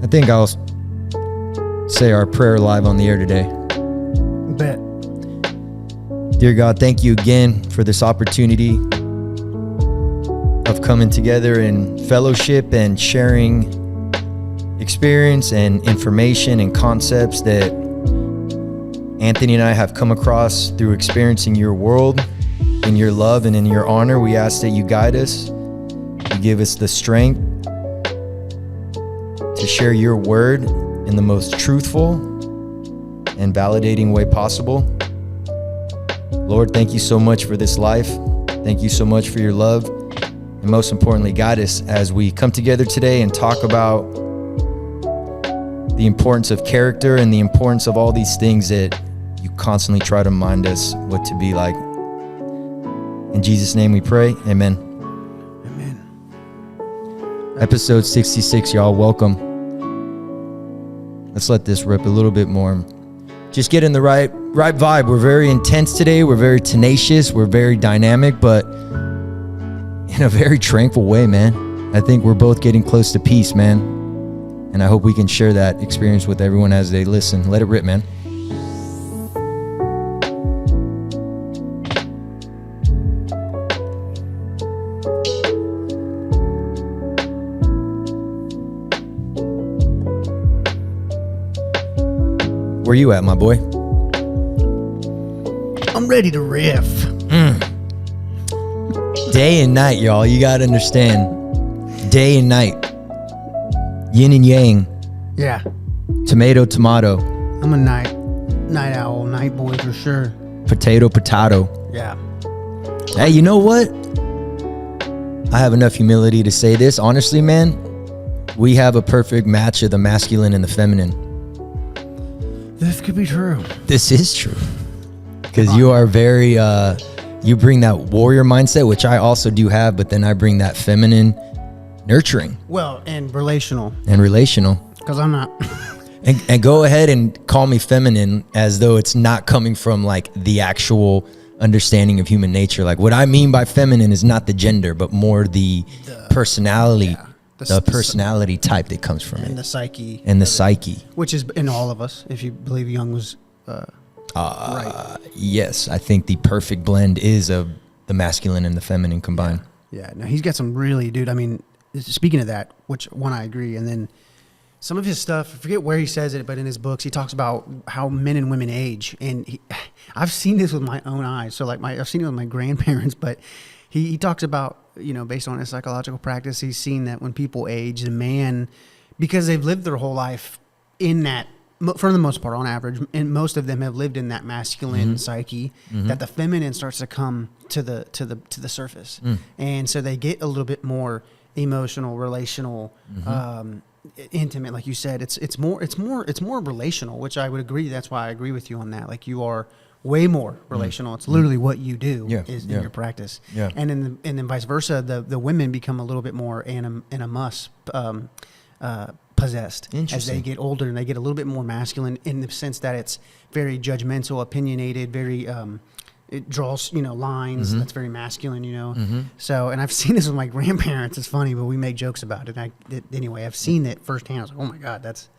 think I'll say our prayer live on the air today. Bet. Dear God, thank you again for this opportunity of coming together in fellowship and sharing experience and information and concepts that Anthony and I have come across through experiencing your world, in your love and in your honor. We ask that you guide us, you give us the strength to share your word in the most truthful and validating way possible. Lord, thank you so much for this life. Thank you so much for your love. And most importantly, guide us as we come together today and talk about the importance of character and the importance of all these things that you constantly try to remind us what to be like. In Jesus' name we pray, amen. Amen. Episode 66, y'all, welcome. Let's let this rip a little bit more. Just get in the right vibe. We're very intense today. We're very tenacious. We're very dynamic, but in a very tranquil way, man. I think we're both getting close to peace, man. And I hope we can share that experience with everyone as they listen. Let it rip, man. Where you at, my boy? I'm ready to riff. Day and night, y'all. You gotta understand. Day and night. Yin and yang. Yeah. Tomato, tomato. I'm a night owl, night boy for sure. Potato, potato. Yeah. Hey, you know what? I have enough humility to say this. Honestly, man, we have a perfect match of the masculine and the feminine. This could be true. This is true. Because you are very, you bring that warrior mindset, which I also do have, but then I bring that feminine nurturing. Well, and relational. And relational. Because I'm not. And go ahead and call me feminine as though it's not coming from like the actual understanding of human nature. Like what I mean by feminine is not the gender, but more the personality. Yeah. The personality type that comes from it. And the psyche. And the psyche. Which is in all of us, if you believe Jung was right. Yes, I think the perfect blend is of the masculine and the feminine combined. Yeah, no, he's got some really, dude, I mean, speaking of that, which one I agree, and then some of his stuff, I forget where he says it, but in his books, he talks about how men and women age. And I've seen this with my own eyes. So like I've seen it with my grandparents, but he talks about, you know, based on his psychological practice, he's seen that when people age, the man, because they've lived their whole life in that, for the most part, on average, and most of them have lived in that masculine psyche, that the feminine starts to come to the surface, and so they get a little bit more emotional, relational, intimate, like you said. It's more relational, which I would agree. That's why I agree with you on that. Like you are way more relational. It's literally what you do in your practice. Yeah. And then vice versa, the women become a little bit more animus possessed as they get older, and they get a little bit more masculine in the sense that it's very judgmental, opinionated, very it draws, you know, lines. That's very masculine, you know. So, and I've seen this with my grandparents. It's funny, but we make jokes about it. Anyway, I've seen it firsthand. I was like, oh my God, that's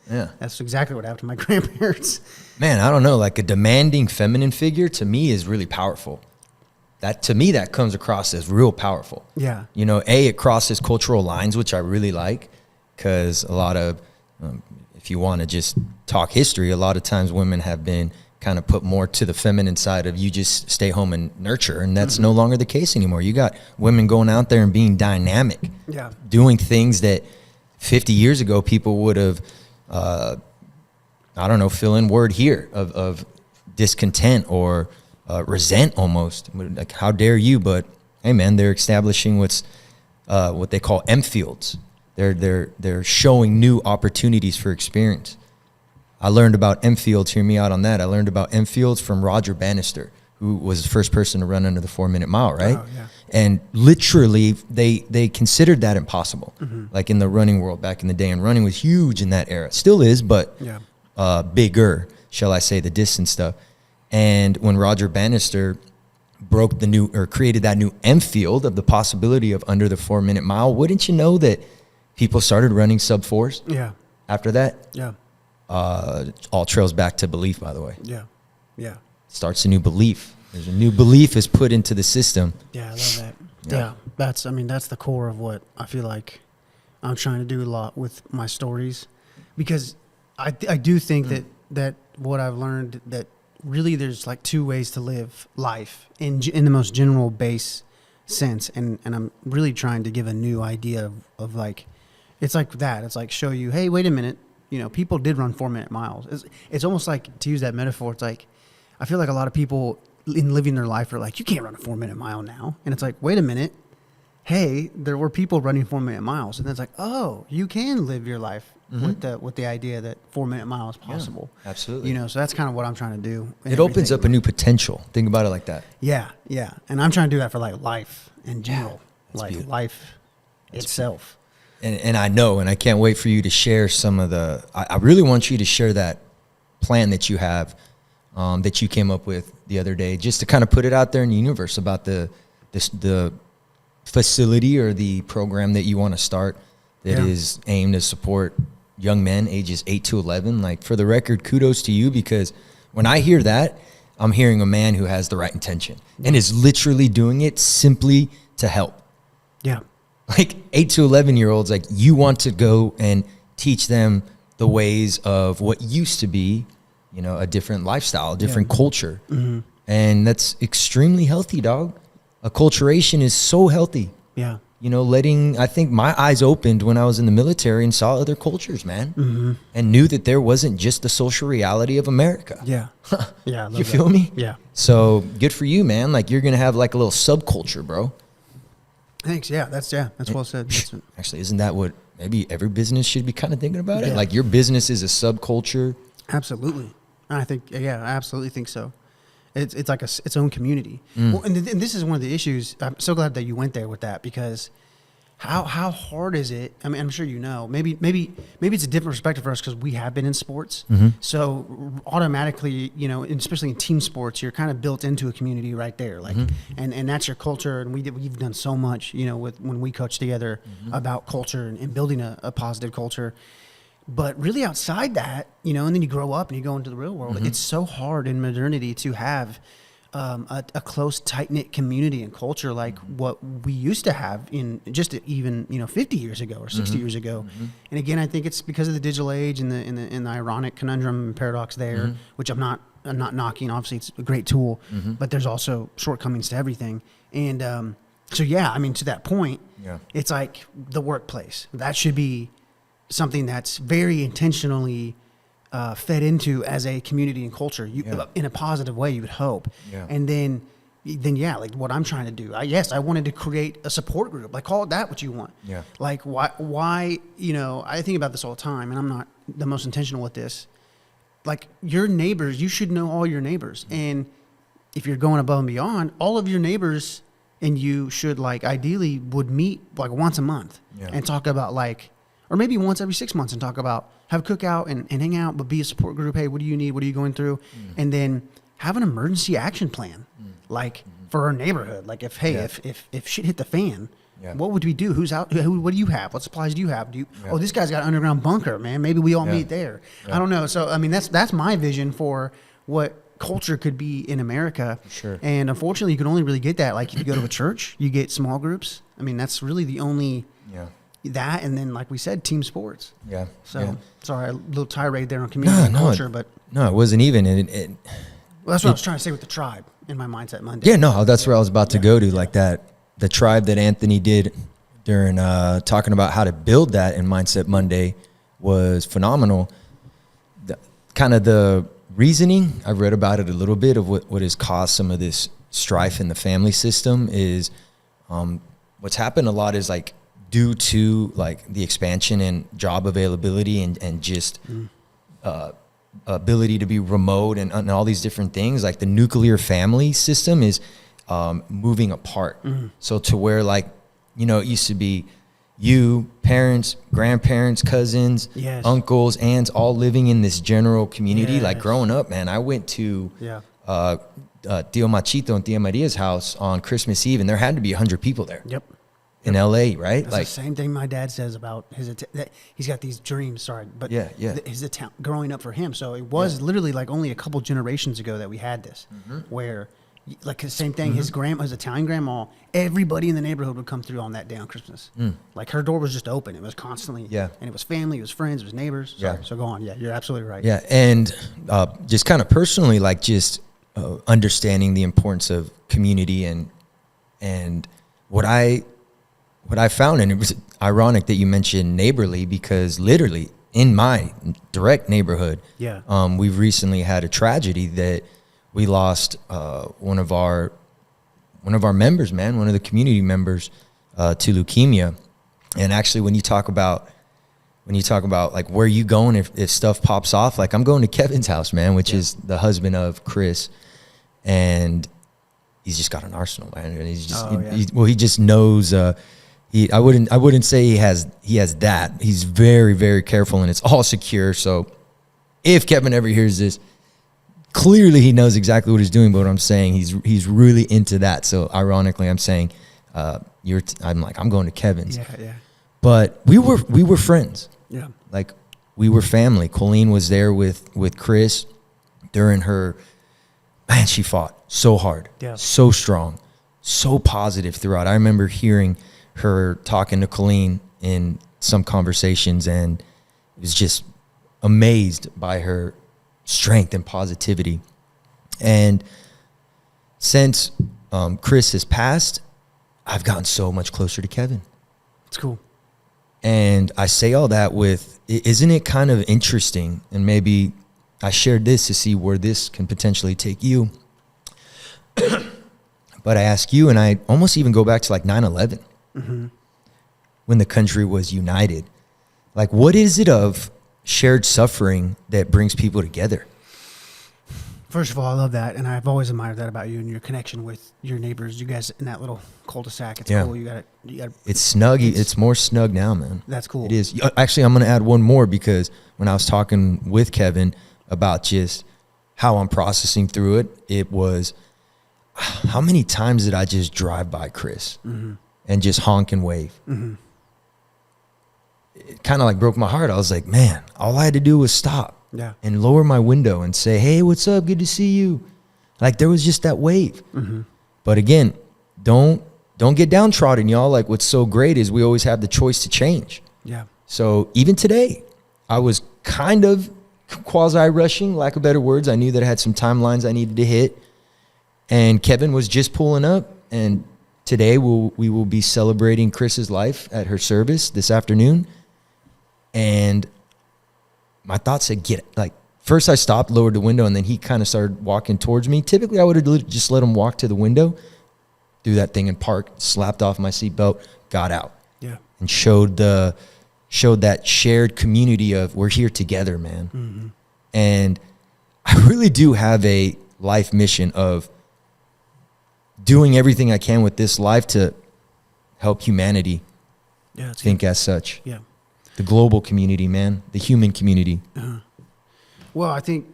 exactly what happened to my grandparents. Man, I don't know. Like a demanding feminine figure to me is really powerful. That to me, that comes across as real powerful. Yeah. You know, it crosses cultural lines, which I really like, because a lot of, if you want to just talk history, a lot of times women have been kind of put more to the feminine side of you just stay home and nurture, and that's no longer the case anymore. You got women going out there and being dynamic, doing things that 50 years ago people would have, I don't know, fill in word here of discontent or resent almost. Like, how dare you? But hey, man, they're establishing what they call M fields. They're showing new opportunities for experience. I learned about M fields. Hear me out on that. I learned about M fields from Roger Bannister, who was the first person to run under the 4-minute mile, right? Oh, yeah. And literally, they considered that impossible. Like in the running world back in the day, and running was huge in that era. Still is, but bigger, shall I say, the distance stuff. And when Roger Bannister created that new M field of the possibility of under the 4-minute mile, wouldn't you know that people started running sub 4s? Yeah. after that, Yeah. All trails back to belief, by the way. Yeah. Yeah. Starts a new belief. There's a new belief is put into the system. Yeah, I love that. Yeah. That's the core of what I feel like I'm trying to do a lot with my stories, because I do think that what I've learned, that really there's like two ways to live life in the most general base sense. And I'm really trying to give a new idea of like, it's like that. It's like show you, hey, wait a minute. People did run 4-minute miles. It's almost like, to use that metaphor, it's like, I feel like a lot of people in living their life are like, you can't run a 4-minute mile now. And it's like, wait a minute. Hey, there were people running 4-minute miles. And then it's like, oh, you can live your life with the idea that 4-minute mile is possible. Yeah, absolutely. So that's kind of what I'm trying to do. It opens up a new potential. Think about it like that. Yeah, yeah. And I'm trying to do that for like life in general, like beautiful. life itself. And I know, and I can't wait for you to share some of the, I really want you to share that plan that you have, that you came up with the other day, just to kind of put it out there in the universe about the facility or the program that you want to start that is aimed to support young men ages 8 to 11. Like, for the record, kudos to you, because when I hear that, I'm hearing a man who has the right intention and is literally doing it simply to help. Yeah. Like 8 to 11-year-olds, like, you want to go and teach them the ways of what used to be, a different lifestyle, a different culture. Mm-hmm. And that's extremely healthy, dog. Acculturation is so healthy. Yeah. I think my eyes opened when I was in the military and saw other cultures, man, and knew that there wasn't just the social reality of America. Yeah. Yeah. You feel me? Yeah. So good for you, man. Like, you're going to have like a little subculture, bro. Thanks. Yeah. That's well said. Actually, isn't that what maybe every business should be kind of thinking about it? Like, your business is a subculture. Absolutely. I absolutely think so. It's like its own community. Well, and this is one of the issues. I'm so glad that you went there with that, because how hard is it? I mean, I'm sure maybe it's a different perspective for us because we have been in sports. So automatically, especially in team sports, you're kind of built into a community right there. Like, and that's your culture. And we've done so much, with when we coach together about culture and building a positive culture. But really outside that, and then you grow up and you go into the real world. It's so hard in modernity to have a close, tight-knit community and culture like what we used to have in just even 50 years ago or 60 years ago. And again, I think it's because of the digital age and the ironic conundrum and paradox there, which I'm not knocking. Obviously, it's a great tool, but there's also shortcomings to everything. And so, to that point, it's like the workplace. That should be something that's very intentionally fed into as a community and culture, in a positive way, you would hope. And then like what I'm trying to do, I wanted to create a support group. Like, call it that what you want. Like, why I think about this all the time, and I'm not the most intentional with this. Like, your neighbors, you should know all your neighbors. And if you're going above and beyond, all of your neighbors, and you should, like, ideally would meet like once a month and talk about, like, or maybe once every 6 months, and talk about, have a cookout and hang out, but be a support group. Hey, what do you need? What are you going through? And then have an emergency action plan, like for our neighborhood. Like, if shit hit the fan, what would we do? Who's out? What do you have? What supplies do you have? Oh, this guy's got an underground bunker, man. Maybe we all meet there. I don't know. So, I mean, that's my vision for what culture could be in America. Sure. And unfortunately, you can only really get that. Like, if you go to a church, you get small groups. I mean, that's really the only... that, and then, like we said, team sports. So sorry, a little tirade there on community and culture, but no, it wasn't even. Well, that's what I was trying to say with the tribe in my Mindset Monday. Yeah, no, that's where I was about to go to, like that, the tribe that Anthony did during talking about how to build that in Mindset Monday was phenomenal. Kind of the reasoning, I've read about it a little bit, of what has caused some of this strife in the family system is what's happened a lot is, like, due to, like, the expansion and job availability and just ability to be remote and all these different things, like the nuclear family system is moving apart. So to where, like, it used to be you, parents, grandparents, cousins, uncles, aunts, all living in this general community. Like, growing up, man, I went to Tio Machito and Tia Maria's house on Christmas Eve, and there had to be 100 people there. in LA, right? That's like the same thing my dad says about that he's got these dreams. Sorry, but his Italian growing up for him. So it was literally like only a couple generations ago that we had this, where like the same thing. His Italian grandma. Everybody in the neighborhood would come through on that day on Christmas. Like her door was just open. It was constantly. And it was family. It was friends. It was neighbors. Sorry, so go on. Yeah, you're absolutely right. Yeah, and just kind of personally, like just understanding the importance of community and what I found, and it was ironic that you mentioned neighborly, because literally in my direct neighborhood, we've recently had a tragedy that we lost one of our members, man, one of the community members to leukemia. And actually, when you talk about like where you going if stuff pops off, like I'm going to Kevin's house, man, which is the husband of Chris, and he's just got an arsenal, man, and he's just he just knows. I wouldn't say he has that. He's very, very careful, and it's all secure. So if Kevin ever hears this, clearly he knows exactly what he's doing. But what I'm saying, he's really into that. So ironically, I'm saying, I'm going to Kevin's. Yeah. But we were friends. Yeah. Like we were family. Colleen was there with Chris during her, man, she fought so hard, so strong, so positive throughout. I remember hearing her talking to Colleen in some conversations, and was just amazed by her strength and positivity. And since Chris has passed, I've gotten so much closer to Kevin. It's cool. And I say all that isn't it kind of interesting? And maybe I shared this to see where this can potentially take you. But I ask you, and I almost even go back to like 9/11. When the country was united. Like, what is it of shared suffering that brings people together? First of all, I love that, and I've always admired that about you and your connection with your neighbors. You guys in that little cul-de-sac, it's cool. You got. It's snug. It's more snug now, man. That's cool. It is. Actually, I'm going to add one more, because when I was talking with Kevin about just how I'm processing through it, it was, how many times did I just drive by Chris and just honk and wave? It kind of like broke my heart. I was like, man, all I had to do was stop and lower my window and say, hey, what's up? Good to see you. Like, there was just that wave. But again, don't get downtrodden, y'all. Like, what's so great is we always have the choice to change. So even today, I was kind of quasi-rushing, lack of better words. I knew that I had some timelines I needed to hit. And Kevin was just pulling up, and today we will be celebrating Chris's life at her service this afternoon. And my thoughts said, first I stopped, lowered the window, and then he kind of started walking towards me. Typically I would have just let him walk to the window, do that thing and park, slapped off my seatbelt, got out. And showed that shared community of we're here together, man. And I really do have a life mission of doing everything I can with this life to help humanity think as such. The global community, man, the human community. Well, I think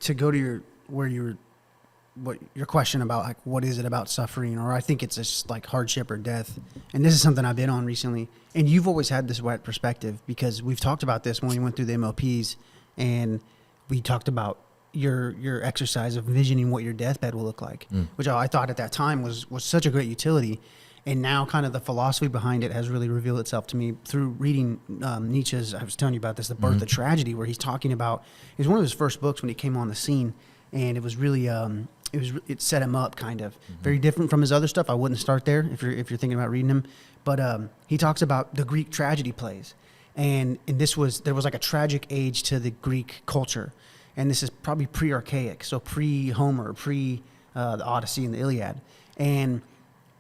to go to your question about like what is it about suffering, or I think it's just like hardship or death, and this is something I've been on recently. And you've always had this wet perspective, because we've talked about this when we went through the MLPs, and we talked about your exercise of envisioning what your deathbed will look like, which I thought at that time was such a great utility. And now kind of the philosophy behind it has really revealed itself to me through reading Nietzsche's, I was telling you about this, The Birth of Tragedy, where he's talking about, it was one of his first books when he came on the scene, and it was really, it set him up kind of. Very different from his other stuff. I wouldn't start there if you're thinking about reading him. But he talks about the Greek tragedy plays. And there was like a tragic age to the Greek culture. And this is probably pre-archaic, so pre-Homer, the Odyssey and the Iliad. And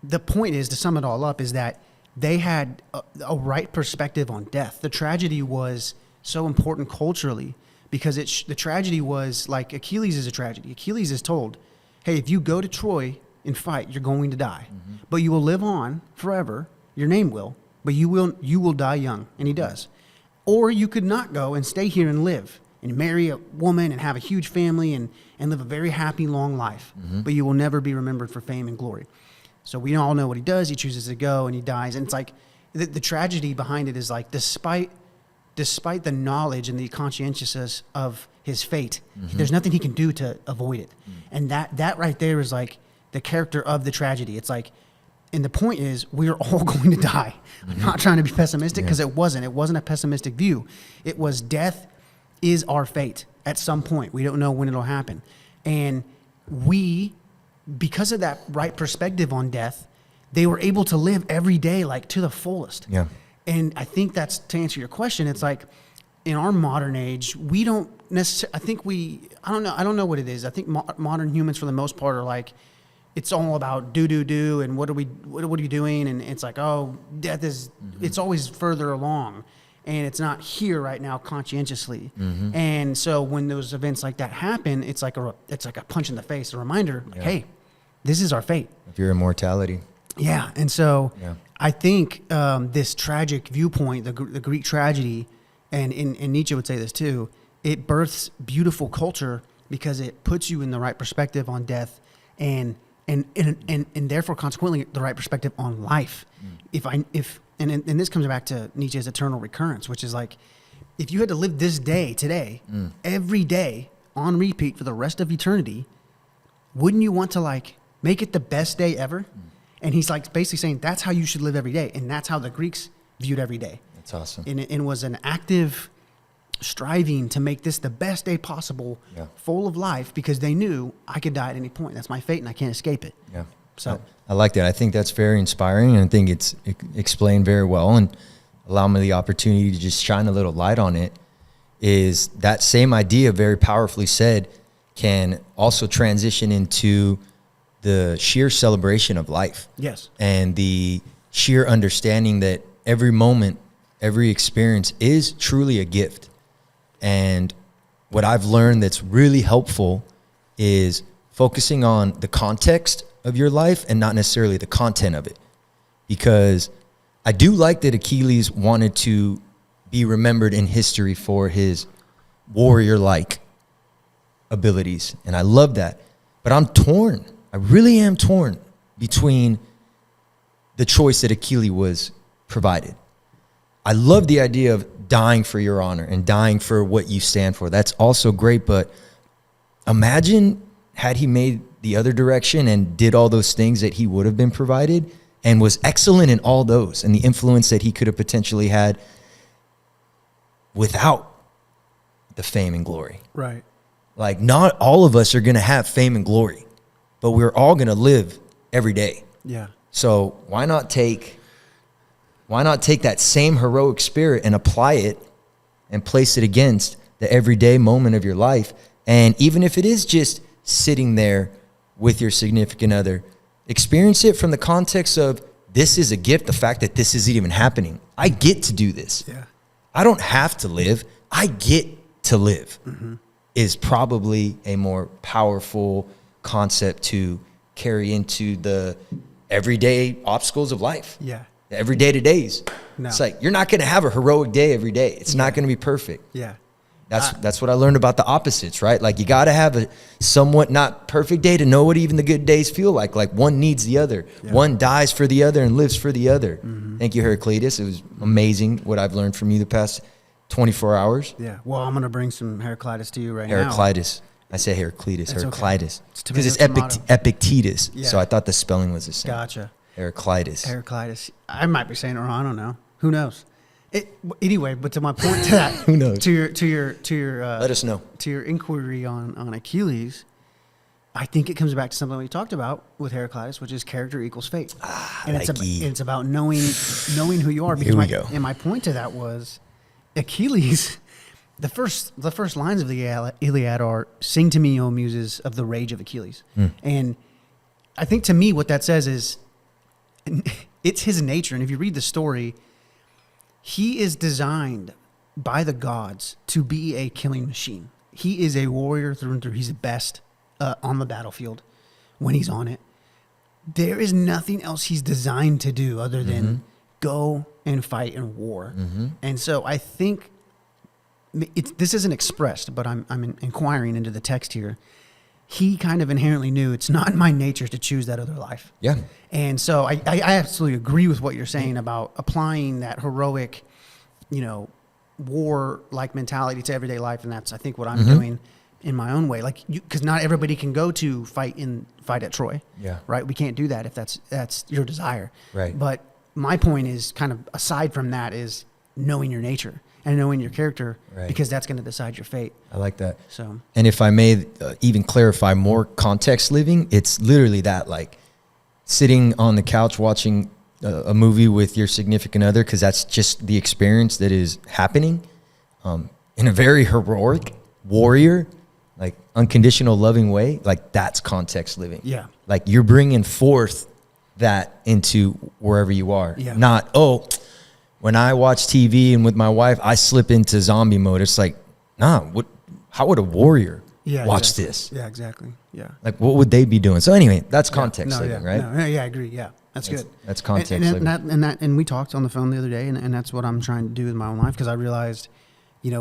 the point is, to sum it all up, is that they had a right perspective on death. The tragedy was so important culturally, because the tragedy was like Achilles is a tragedy. Achilles is told, hey, if you go to Troy and fight, you're going to die. But you will live on forever. Your name will, but you will die young. And he does. Or you could not go and stay here and live and marry a woman and have a huge family and live a very happy, long life. But you will never be remembered for fame and glory. So we all know what he does. He chooses to go and he dies. And it's like the tragedy behind it is like, despite the knowledge and the conscientiousness of his fate, there's nothing he can do to avoid it. And that right there is like the character of the tragedy. It's like, and the point is, we're all going to die. I'm not trying to be pessimistic, because it wasn't a pessimistic view. It was, death is our fate at some point. We don't know when it'll happen. And we, because of that right perspective on death, they were able to live every day like to the fullest. Yeah. And I think that's, to answer your question, it's like in our modern age, we don't necessarily, I don't know what it is. I think modern humans for the most part are like, it's all about do, and what are you doing? And it's like, oh, death is, it's always further along, and it's not here right now conscientiously. And so when those events like that happen, it's like a punch in the face, a reminder, like, hey, this is our fate. Of your immortality. Yeah. And so I think this tragic viewpoint, the Greek tragedy, and Nietzsche would say this too, it births beautiful culture because it puts you in the right perspective on death and therefore consequently the right perspective on life. And this comes back to Nietzsche's eternal recurrence, which is like, if you had to live this day today, every day on repeat for the rest of eternity, wouldn't you want to like make it the best day ever? And he's like basically saying that's how you should live every day. And that's how the Greeks viewed every day. That's awesome. And it was an active striving to make this the best day possible, full of life, because they knew I could die at any point. That's my fate and I can't escape it. Yeah. So I like that. I think that's very inspiring, and I think it's explained very well, and allow me the opportunity to just shine a little light on it. Is that same idea, very powerfully said, can also transition into the sheer celebration of life. Yes. And the sheer understanding that every moment, every experience is truly a gift. And what I've learned that's really helpful is focusing on the context of your life and not necessarily the content of it. Because I do like that Achilles wanted to be remembered in history for his warrior-like abilities. And I love that. But I'm torn. I really am torn between the choice that Achilles was provided. I love the idea of dying for your honor and dying for what you stand for. That's also great, but imagine had he made the other direction and did all those things that he would have been provided and was excellent in all those, and the influence that he could have potentially had without the fame and glory. Right. Like, not all of us are going to have fame and glory, but we're all going to live every day. Yeah. So why not take that same heroic spirit and apply it and place it against the everyday moment of your life? And even if it is just sitting there with your significant other, experience it from the context of, this is a gift, the fact that this isn't even happening. I get to do this. Yeah. I don't have to live. I get to live is probably a more powerful concept to carry into the everyday obstacles of life. Yeah. The everyday to days. No. It's like, you're not going to have a heroic day every day. It's not going to be perfect. Yeah. That's what I learned about the opposites, right? Like, you got to have a somewhat not perfect day to know what even the good days feel like. Like, one needs the other. Yeah. One dies for the other and lives for the other. Thank you, Heraclitus. It was amazing what I've learned from you the past 24 hours. Yeah. Well, I'm going to bring some Heraclitus to you right now. Heraclitus. I say Heraclitus. It's Heraclitus. Okay. Because it's Epictetus. Yeah. So I thought the spelling was the same. Gotcha. Heraclitus. Heraclitus. I might be saying it wrong. I don't know. Who knows? Anyway, but to my point to that, who knows? To your let us know. To your inquiry on Achilles, I think it comes back to something we talked about with Heraclitus, which is character equals fate. And it's about knowing who you are. Here we go. And my point to that was, Achilles, the first lines of the Iliad are, "Sing to me, O muses, of the rage of Achilles." And I think to me what that says is, it's his nature. And if you read the story, he is designed by the gods to be a killing machine. He is a warrior through and through. He's the best on the battlefield when he's on it. There is nothing else he's designed to do other than go and fight in war. And so I think this isn't expressed, but I'm inquiring into the text here. he kind of inherently knew it's not in my nature to choose that other life. Yeah. And so I absolutely agree with what you're saying about applying that heroic, war-like mentality to everyday life. And that's, I think, what I'm doing in my own way. Like, because not everybody can go to fight at Troy. Yeah. Right. We can't do that if that's your desire. Right. But my point is kind of aside from that is knowing your nature and knowing your character, because that's going to decide your fate. I like that. So, and if I may even clarify more, context living, it's literally that, like sitting on the couch watching a movie with your significant other, because that's just the experience that is happening in a very heroic, warrior, like unconditional loving way. Like that's context living. Yeah. Like you're bringing forth that into wherever you are. Yeah. Not, when I watch TV and with my wife, I slip into zombie mode. It's like, nah, how would a warrior watch this? Yeah, exactly. Yeah. Like, what would they be doing? So anyway, that's context living, right? Yeah, I agree. Yeah, that's good. That's context living. And we talked on the phone the other day, and that's what I'm trying to do in my own life, because I realized,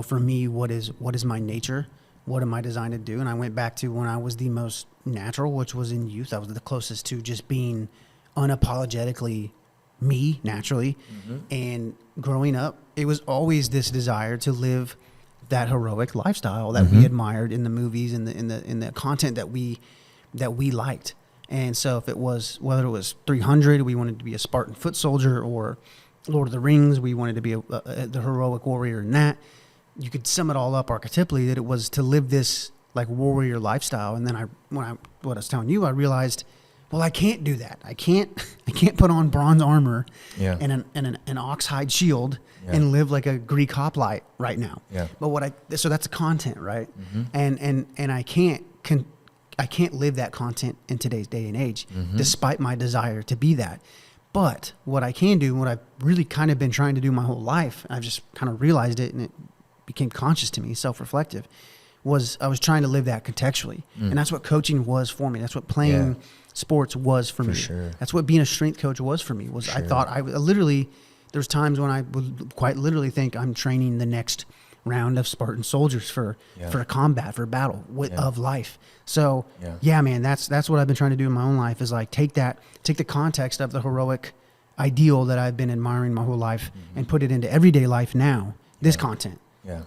for me, what is my nature? What am I designed to do? And I went back to when I was the most natural, which was in youth. I was the closest to just being unapologetically me naturally. And growing up, it was always this desire to live that heroic lifestyle that we admired in the movies and in the content that we liked. And so if it was, whether it was 300, we wanted to be a Spartan foot soldier, or Lord of the Rings, we wanted to be the heroic warrior in that. You could sum it all up archetypally that it was to live this like warrior lifestyle. And then what I was telling you, I realized, well, I can't do that. I can't put on bronze armor and an oxhide shield and live like a Greek hoplite right now. Yeah. But so that's content, right? And I can't live that content in today's day and age, despite my desire to be that. But what I can do, what I've really kind of been trying to do my whole life, I've just kind of realized it, and it became conscious to me, self-reflective, was I was trying to live that contextually. And that's what coaching was for me. That's what playing sports was for me. Sure. That's what being a strength coach was for me. I thought I literally, there's times when I would quite literally think I'm training the next round of Spartan soldiers for a combat, for a battle of life. So man, that's what I've been trying to do in my own life, is like take the context of the heroic ideal that I've been admiring my whole life and put it into everyday life now, this content. Yeah.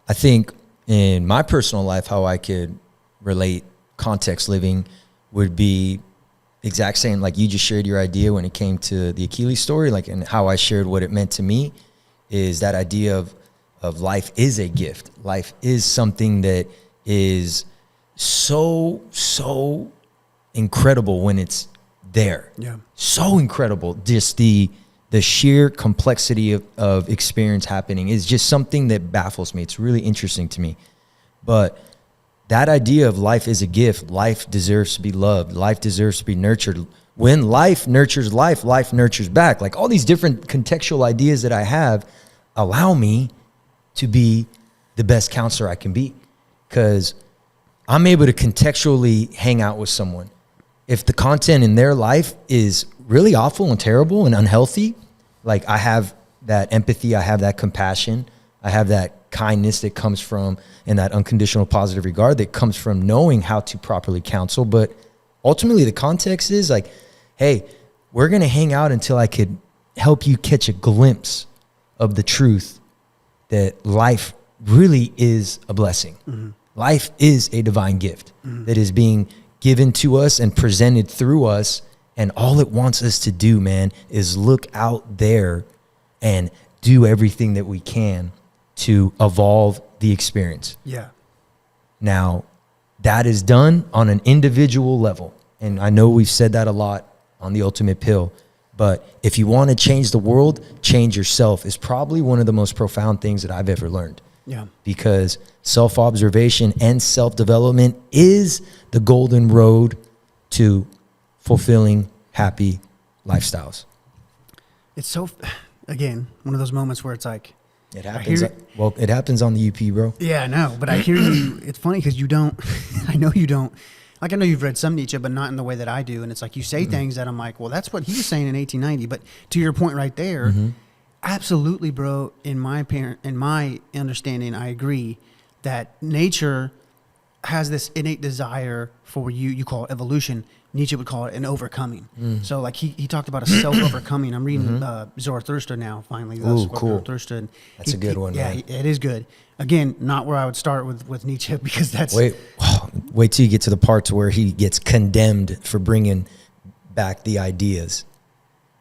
I think in my personal life, how I could relate context living would be exact same, like you just shared your idea when it came to the Achilles story, like, and how I shared what it meant to me is that idea of life is a gift. Life is something that is so incredible when it's there. Yeah. So incredible. Just the sheer complexity of experience happening is just something that baffles me. It's really interesting to me. But that idea of life is a gift. Life deserves to be loved. Life deserves to be nurtured. When life nurtures life, life nurtures back. Like all these different contextual ideas that I have allow me to be the best counselor I can be, because I'm able to contextually hang out with someone. If the content in their life is really awful and terrible and unhealthy, like I have that empathy, I have that compassion, I have that kindness that comes from, and that unconditional positive regard that comes from knowing how to properly counsel. But ultimately the context is like, hey, we're going to hang out until I could help you catch a glimpse of the truth that life really is a blessing. Life is a divine gift that is being given to us and presented through us. And all it wants us to do, man, is look out there and do everything that we can to evolve the experience. Yeah. Now, that is done on an individual level. And I know we've said that a lot on The Ultimate Pill. But if you want to change the world, change yourself is probably one of the most profound things that I've ever learned. Yeah. Because self-observation and self-development is the golden road to fulfilling, happy lifestyles. It's so, again, one of those moments where it's like, it happens. Well, it happens on the UP, bro. Yeah, I know. But I hear you. It's funny because you don't, I know you don't. Like, I know you've read some Nietzsche, but not in the way that I do. And it's like you say things that I'm like, well, that's what he was saying in 1890. But to your point right there, absolutely, bro. In my understanding, I agree that nature has this innate desire for you call it evolution. Nietzsche would call it an overcoming. So like he talked about a self-overcoming. I'm reading Zarathustra now, finally. Ooh, cool. Zarathustra. And that's a good one, yeah, man. It is good. Again, not where I would start with Nietzsche, because that's... Wait till you get to the parts where he gets condemned for bringing back the ideas.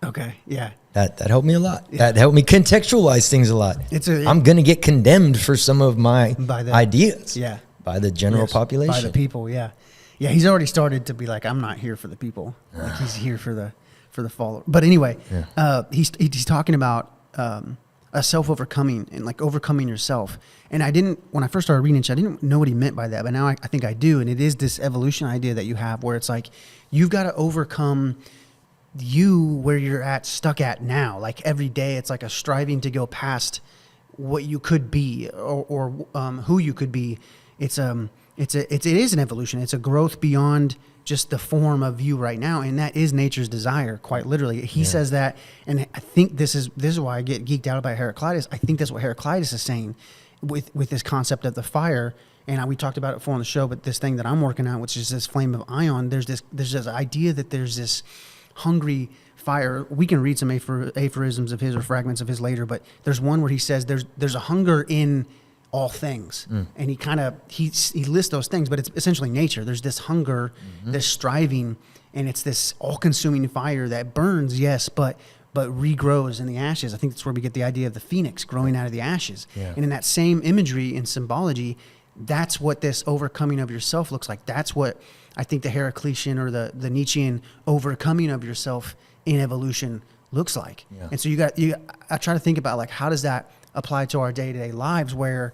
Okay, yeah. That helped me a lot. Yeah. That helped me contextualize things a lot. I'm going to get condemned for some of my ideas. Yeah. By the general population. By the people, yeah. Yeah, he's already started to be like, I'm not here for the people. Like he's here for the follower. But anyway, he's talking about a self-overcoming and like overcoming yourself. And when I first started reading Nietzsche, I didn't know what he meant by that. But now I think I do. And it is this evolution idea that you have where it's like, you've got to overcome you where you're stuck at now. Like every day, it's like a striving to go past what you could be or who you could be. It is an evolution. It's a growth beyond just the form of you right now, and that is nature's desire, quite literally. He says that, and I think this is why I get geeked out about Heraclitus. I think that's what Heraclitus is saying with this concept of the fire. And we talked about it before on the show, but this thing that I'm working on, which is this flame of ion, there's this idea that there's this hungry fire. We can read some aphorisms of his or fragments of his later, but there's one where he says there's a hunger in all things, and he lists those things, but it's essentially nature. There's this hunger, this striving, and it's this all-consuming fire that burns, yes, but regrows in the ashes. I think that's where we get the idea of the phoenix growing out of the ashes. And in that same imagery and symbology, that's what this overcoming of yourself looks like. That's what I think the Heraclitian or the Nietzschean overcoming of yourself in evolution looks like. And so I try to think about like, how does that apply to our day-to-day lives, where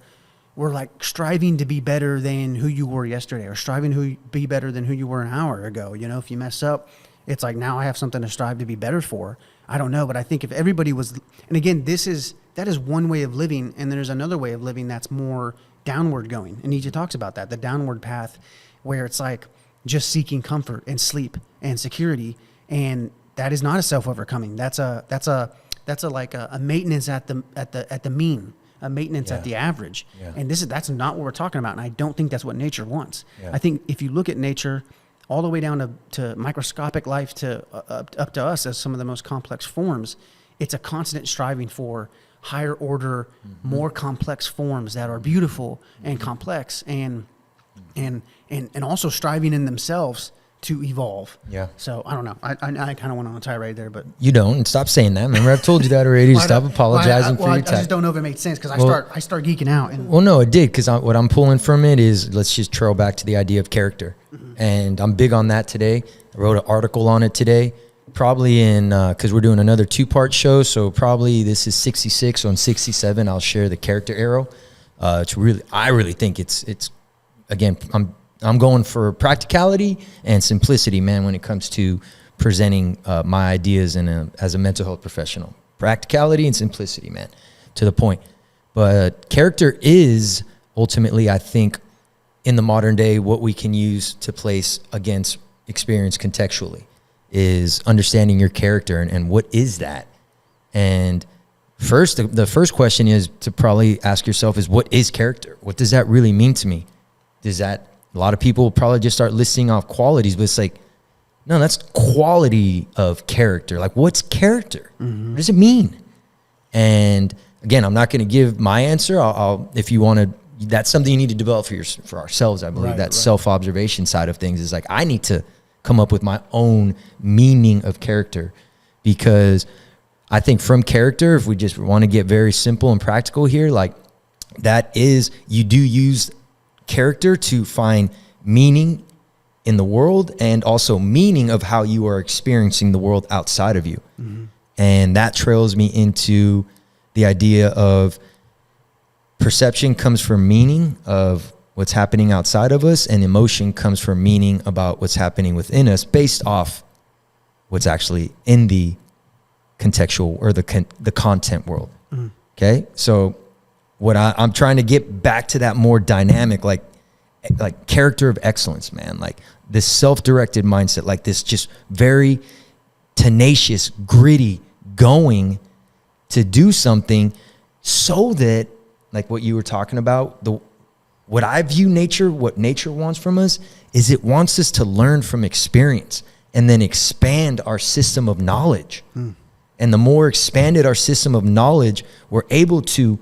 we're like striving to be better than who you were yesterday, or striving to be better than who you were an hour ago. You know, if you mess up, it's like, now I have something to strive to be better for. I don't know, but I think if everybody was, and again, that is one way of living, and there's another way of living that's more downward going. And Nietzsche talks about that, the downward path, where it's like just seeking comfort and sleep and security, and that is not a self-overcoming. That's a maintenance at the mean, a maintenance at the average. And that's not what we're talking about. And I don't think that's what nature wants. I think if you look at nature all the way down to microscopic life to up to us as some of the most complex forms, it's a constant striving for higher order, more complex forms that are beautiful and complex and also striving in themselves to evolve. So I don't know. I kind of went on a tirade there, but you don't. And stop saying that. Remember, I've told you that already. Stop apologizing for your time. I just don't know if it made sense, because I start geeking out. Well, no, it did, because what I'm pulling from it is, let's just trail back to the idea of character, and I'm big on that today. I wrote an article on it today, probably because we're doing another 2-part show, so probably this is 66. On 67, I'll share the character arrow. I really think it's again, I'm going for practicality and simplicity, man, when it comes to presenting my ideas as a mental health professional. Practicality and simplicity, man, to the point. But character is ultimately, I think, in the modern day, what we can use to place against experience contextually is understanding your character and what is that? And first, the first question is to probably ask yourself is, what is character? What does that really mean to me? A lot of people will probably just start listing off qualities, but it's like, no, that's quality of character. Like, what's character? What does it mean? And again, I'm not going to give my answer. I'll if you want to, that's something you need to develop for ourselves. I believe that self-observation side of things is like, I need to come up with my own meaning of character, because I think from character, if we just want to get very simple and practical here, like that is, you do use character to find meaning in the world and also meaning of how you are experiencing the world outside of you. And that trails me into the idea of perception comes from meaning of what's happening outside of us, and emotion comes from meaning about what's happening within us based off what's actually in the contextual or the content world. Okay. So what I'm trying to get back to that more dynamic, like character of excellence, man, like this self-directed mindset, like this just very tenacious, gritty going to do something so that, like what you were talking about, what I view nature, what nature wants from us, is it wants us to learn from experience and then expand our system of knowledge. And the more expanded our system of knowledge, we're able to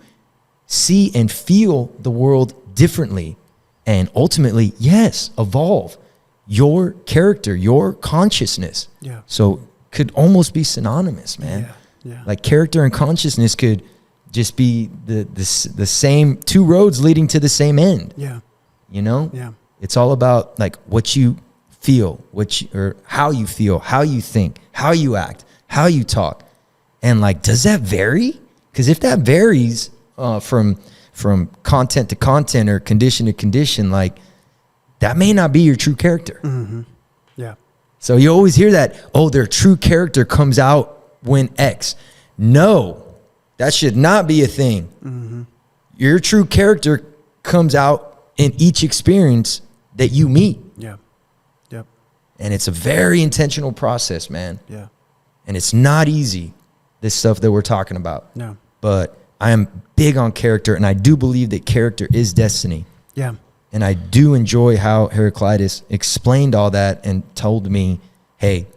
see and feel the world differently. And ultimately, yes, evolve your character, your consciousness. Yeah. So could almost be synonymous, man. Yeah. Like character and consciousness could just be the same two roads leading to the same end. Yeah. You know? Yeah. It's all about like what you feel, or how you feel, how you think, how you act, how you talk. And like, does that vary? Because if that varies from content to content or condition to condition, like that may not be your true character. Mm-hmm. Yeah. So you always hear that, oh, their true character comes out when X. No, that should not be a thing. Mm-hmm. Your true character comes out in each experience that you meet. Yeah. Yep. And it's a very intentional process, man. Yeah. And it's not easy, this stuff that we're talking about. No. But I am big on character, and I do believe that character is destiny. Yeah. And I do enjoy how Heraclitus explained all that and told me, hey,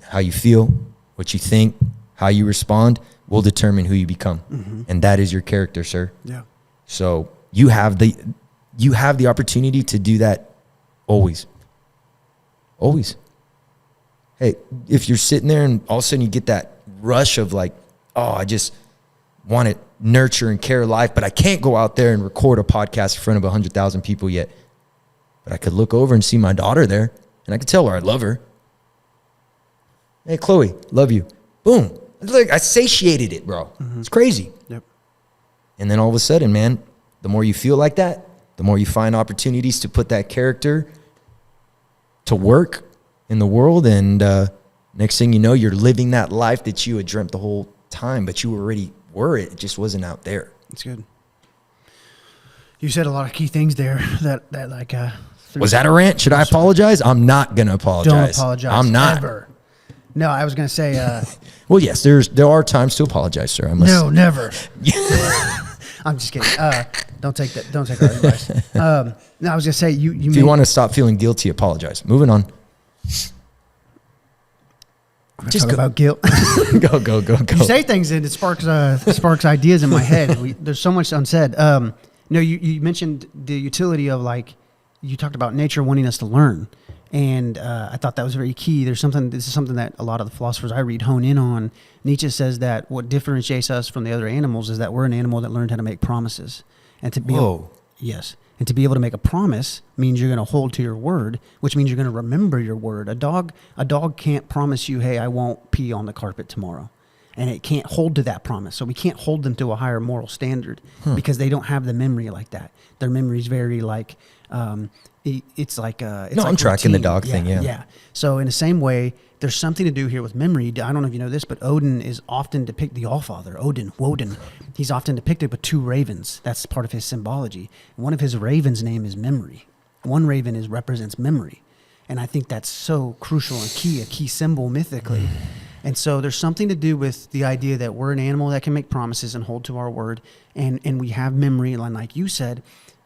how you feel, what you think, how you respond will determine who you become. Mm-hmm. And that is your character, sir. Yeah. So you have the opportunity to do that always. Always. Hey, if you're sitting there and all of a sudden you get that rush of like, oh, I just want to nurture and care life, but I can't go out there and record a podcast in front of 100,000 people yet. But I could look over and see my daughter there, and I could tell her I love her. Hey, Chloe, love you. Boom. Like I satiated it, bro. Mm-hmm. It's crazy. Yep. And then all of a sudden, man, the more you feel like that, the more you find opportunities to put that character to work in the world. And next thing you know, you're living that life that you had dreamt the whole time, but you already were it. It just wasn't out there. That's good. You said a lot of key things there that like... Was that a rant? Should I apologize? I'm not going to apologize. Don't apologize. I'm not. Ever. No, I was going to say... well, yes, there are times to apologize, sir. No, never. I'm just kidding. Don't take our advice. No, I was going to say... If you want to stop feeling guilty, apologize. Moving on. Just talk about guilt. Go. You say things and it sparks ideas in my head. There's so much unsaid. No, you mentioned the utility of like, you talked about nature wanting us to learn. And I thought that was very key. This is something that a lot of the philosophers I read hone in on. Nietzsche says that what differentiates us from the other animals is that we're an animal that learned how to make promises. And to be yes. And to be able to make a promise means you're going to hold to your word, which means you're going to remember your word. A dog can't promise you, hey, I won't pee on the carpet tomorrow. And it can't hold to that promise. So we can't hold them to a higher moral standard because they don't have the memory like that. Their memory is very like, it's like... It's like I'm tracking the routine. dog thing, yeah. Yeah. So in the same way, there's something to do here with memory. I don't know if you know this, but Odin is often depicted, the Allfather, Woden. He's often depicted with two ravens. That's part of his symbology. One of his ravens' name is memory. One raven represents memory. And I think that's so crucial and a key symbol mythically. And so there's something to do with the idea that we're an animal that can make promises and hold to our word. And we have memory, and like you said,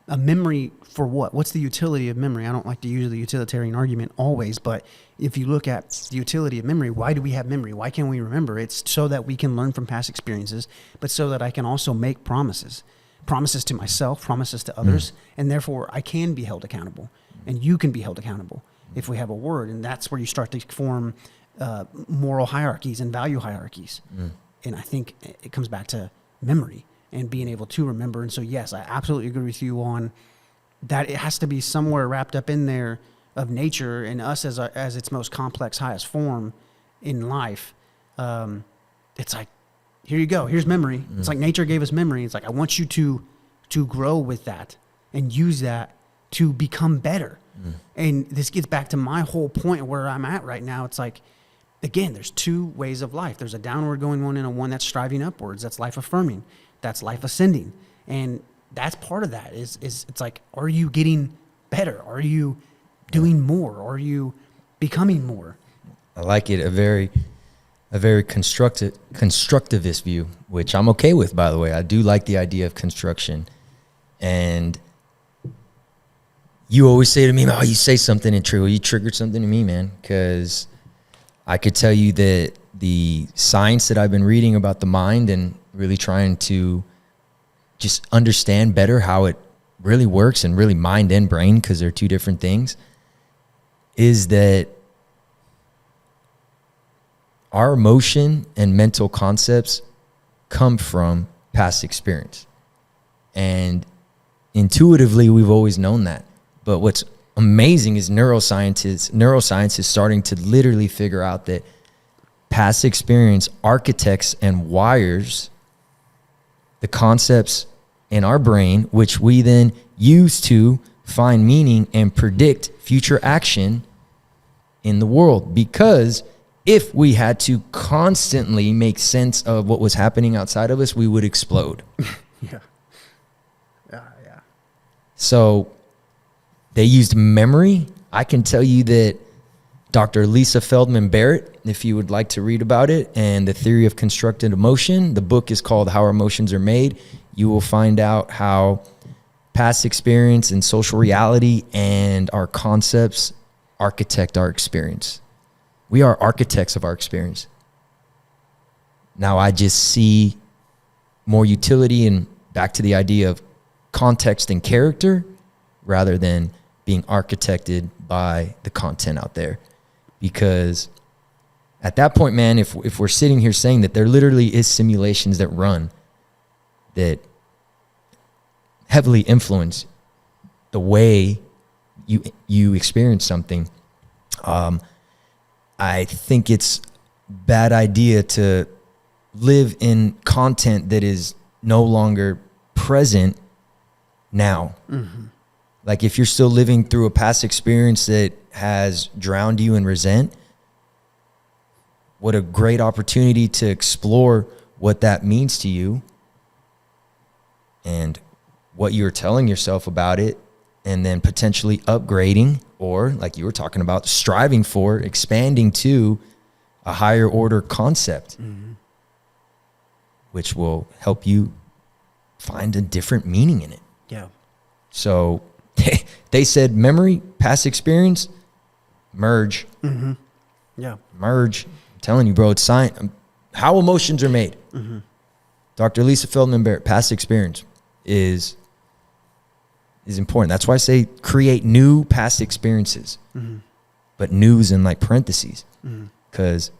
a memory for what? What's the utility of memory? I don't like to use the utilitarian argument always, but if you look at the utility of memory, why do we have memory? Why can we remember? It's so that we can learn from past experiences, but so that I can also make promises to myself, promises to others, and therefore I can be held accountable, and you can be held accountable if we have a word. And that's where you start to form moral hierarchies and value hierarchies. And I think it comes back to memory and being able to remember. And so, yes, I absolutely agree with you on that. It has to be somewhere wrapped up in there of nature and us as its most complex, highest form in life. It's like, here you go. Here's memory. It's like nature gave us memory. It's like, I want you to grow with that and use that to become better. And this gets back to my whole point where I'm at right now. It's like, again, there's two ways of life. There's a downward going one and a one that's striving upwards. That's life affirming. That's life ascending. And that's part of that is it's like, are you getting better? Are you doing more? Are you becoming more? I like it. A very constructivist view, which I'm okay with, by the way. I do like the idea of construction. And you always say to me, oh, you say something and true. You triggered something to me, man, because I could tell you that the science that I've been reading about the mind and really trying to just understand better how it really works, and really mind and brain, because they're two different things, is that our emotion and mental concepts come from past experience. And intuitively, we've always known that. But what's amazing is neuroscience is starting to literally figure out that past experience architects and wires the concepts in our brain, which we then use to find meaning and predict future action in the world. Because if we had to constantly make sense of what was happening outside of us, we would explode. Yeah. So they used memory. I can tell you that Dr. Lisa Feldman Barrett, if you would like to read about it, and the theory of constructed emotion, the book is called How Our Emotions Are Made. You will find out how past experience and social reality and our concepts architect our experience. We are architects of our experience. Now, I just see more utility and back to the idea of context and character rather than being architected by the content out there. Because at that point, man, if we're sitting here saying that there literally is simulations that run that heavily influence the way you experience something, I think it's bad idea to live in content that is no longer present now. Mm-hmm. Like if you're still living through a past experience that has drowned you in resent, what a great opportunity to explore what that means to you and what you're telling yourself about it, and then potentially upgrading, or like you were talking about, striving for, expanding to a higher order concept, mm-hmm. which will help you find a different meaning in it. Yeah. So they said memory, past experience, merge. Mm-hmm. Yeah. Merge. I'm telling you, bro, it's science. How emotions are made. Mm-hmm. Dr. Lisa Feldman Barrett, past experience is important. That's why I say create new past experiences, mm-hmm. but news in like parentheses. Because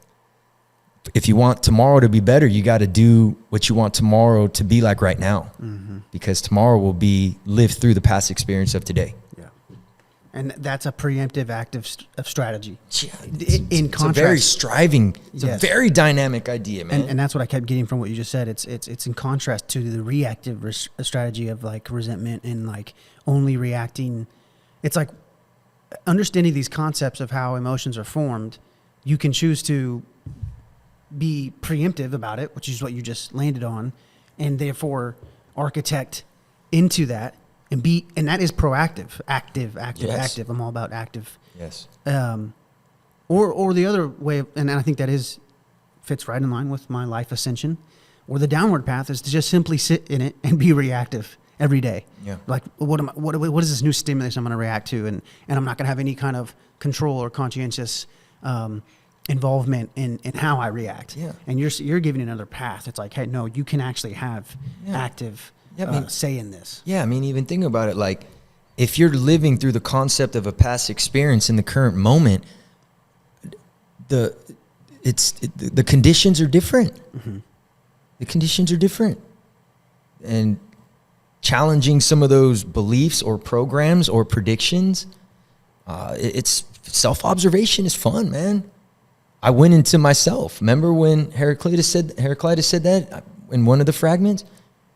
if you want tomorrow to be better, you got to do what you want tomorrow to be like right now. Mm-hmm. Because tomorrow will be lived through the past experience of today. Yeah. And that's a preemptive act of strategy. Yeah, it's a very striving, it's a very dynamic idea, man. And that's what I kept getting from what you just said. It's in contrast to the reactive strategy of like resentment and like only reacting. It's like understanding these concepts of how emotions are formed. You can choose to be preemptive about it, which is what you just landed on, and therefore architect into that and that is proactive, active. I'm all about active. Yes. Or the other way, and I think that fits right in line with my life ascension, or the downward path is to just simply sit in it and be reactive every day. Yeah. Like what is this new stimulus I'm going to react to, and I'm not going to have any kind of control or conscientious involvement in how I react. Yeah. And you're giving another path. It's like, hey, no, you can actually have active say in this. Yeah, I mean, even think about it. Like, if you're living through the concept of a past experience in the current moment, the conditions are different. Mm-hmm. The conditions are different, and challenging some of those beliefs or programs or predictions. It's self-observation is fun, man. I went into myself. Remember when Heraclitus said that in one of the fragments?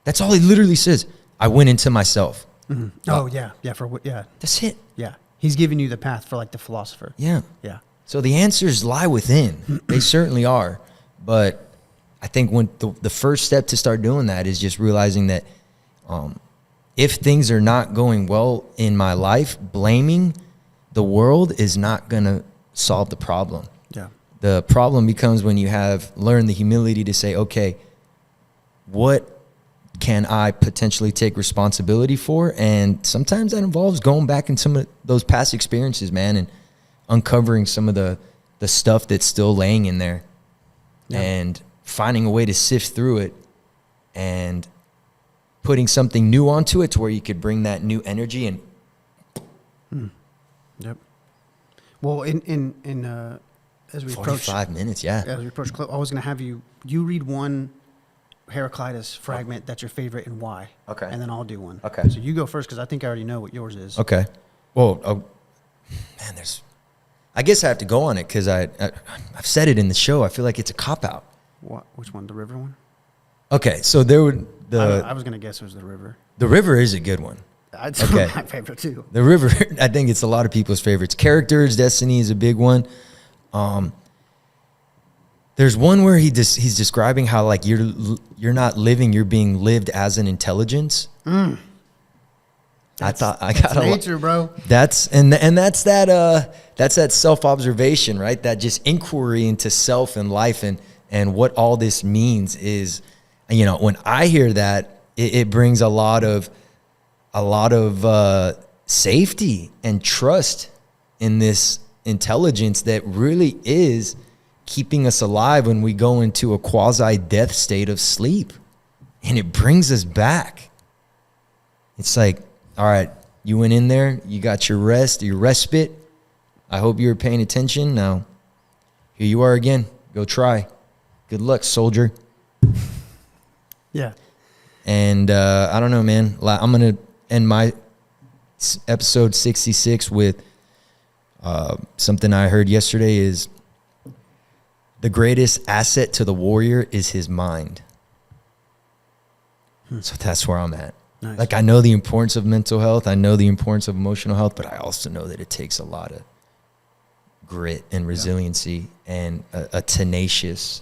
That's all he literally says. I went into myself. Mm-hmm. Oh, yeah. Yeah. That's it. Yeah. He's giving you the path for like the philosopher. Yeah. Yeah. So the answers lie within. They certainly are. But I think when the first step to start doing that is just realizing that if things are not going well in my life, blaming the world is not going to solve the problem. Yeah. The problem becomes when you have learned the humility to say, okay, what can I potentially take responsibility for? And sometimes that involves going back in some of those past experiences, man, and uncovering some of the stuff that's still laying in there, and finding a way to sift through it and putting something new onto it to where you could bring that new energy and. Yep. Well, in as we approach 45 minutes, as we approach, I was going to have you read one Heraclitus fragment that's your favorite and why. Okay. And then I'll do one. Okay. So you go first because I think I already know what yours is. Okay. Well, man, I guess I have to go on it because I've said it in the show. I feel like it's a cop-out. What? Which one? The river one? Okay, so there would I was going to guess it was the river. The river is a good one. It's my favorite too. The river, I think it's a lot of people's favorites. Characters, destiny is a big one. There's one where he's describing how like you're not living, you're being lived as an intelligence. That's nature, bro. That's that self-observation, right? That just inquiry into self and life and what all this means is, you know, when I hear that, it brings a lot of safety and trust in this intelligence that really is keeping us alive when we go into a quasi-death state of sleep. And it brings us back. It's like, all right, you went in there, you got your rest, your respite. I hope you were paying attention. Now, here you are again. Go try. Good luck, soldier. Yeah. And I don't know, man. I'm going to end my episode 66 with something I heard yesterday is the greatest asset to the warrior is his mind. So that's where I'm at. Nice. Like, I know the importance of mental health. I know the importance of emotional health, but I also know that it takes a lot of grit and resiliency and a tenacious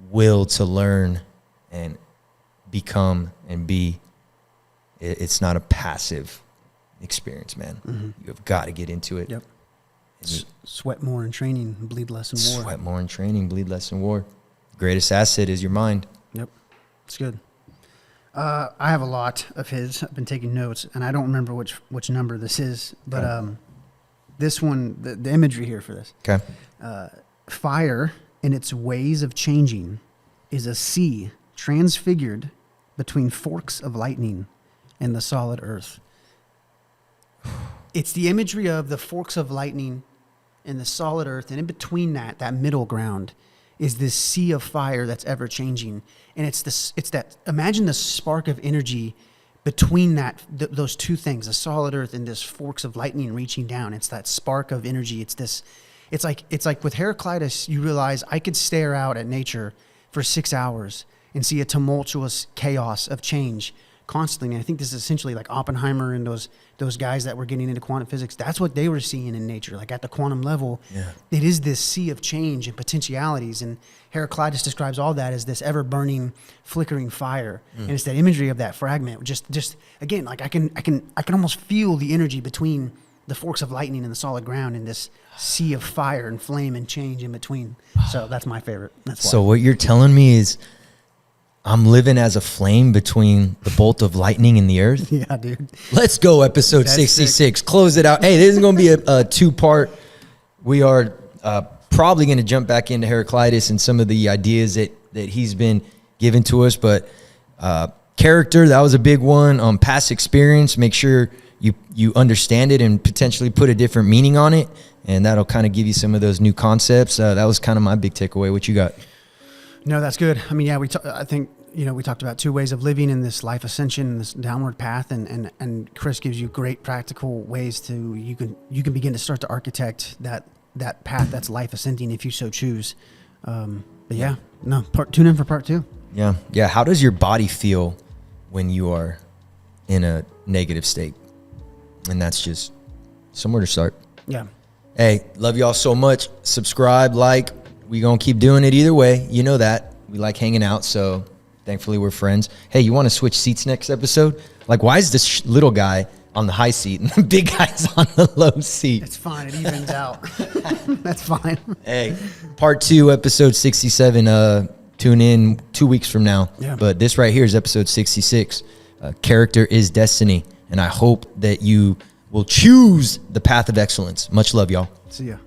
will to learn and become and be. It's not a passive experience, man. Mm-hmm. You've got to get into it. Yep. Sweat more in training, bleed less in war. Sweat more in training, bleed less in war. Greatest asset is your mind. Yep. It's good. I have a lot of his. I've been taking notes, and I don't remember which number this is, but this one, the imagery here for this. Okay. Fire, in its ways of changing, is a sea transfigured between forks of lightning and the solid earth. It's the imagery of the forks of lightning and the solid earth, and in between that middle ground is this sea of fire that's ever changing. And it's that, imagine the spark of energy between those two things, the solid earth and this forks of lightning reaching down. It's that spark of energy. It's like with Heraclitus, you realize I could stare out at nature for 6 hours and see a tumultuous chaos of change constantly. And I think this is essentially like Oppenheimer and those guys that were getting into quantum physics. That's what they were seeing in nature. Like at the quantum level, it is this sea of change and potentialities. And Heraclitus describes all that as this ever burning, flickering fire. And it's that imagery of that fragment. Just again, like I can almost feel the energy between the forks of lightning and the solid ground in this sea of fire and flame and change in between. So that's my favorite. That's why. So what you're telling me is I'm living as a flame between the bolt of lightning and the earth. Yeah, dude. Let's go, episode 66. Sick. Close it out. Hey, this is going to be a two-part. We are probably going to jump back into Heraclitus and some of the ideas that he's been given to us. But character, that was a big one. Past experience, make sure you understand it and potentially put a different meaning on it. And that'll kind of give you some of those new concepts. That was kind of my big takeaway. What you got? No, that's good. I mean, yeah, I think, we talked about two ways of living in this life ascension, this downward path, and Chris gives you great practical ways to, you can begin to start to architect that path that's life ascending if you so choose. But yeah, no, tune in for part 2. Yeah. Yeah. How does your body feel when you are in a negative state? And that's just somewhere to start. Yeah. Hey, love y'all so much. Subscribe, like. We gonna keep doing it either way. You know that. We like hanging out, so thankfully we're friends. Hey, you want to switch seats next episode? Like, why is this little guy on the high seat and the big guy's on the low seat? It's fine. It evens out. That's fine. Hey, part 2, episode 67. Tune in 2 weeks from now. Yeah. But this right here is episode 66. Character is destiny. And I hope that you will choose the path of excellence. Much love, y'all. See ya.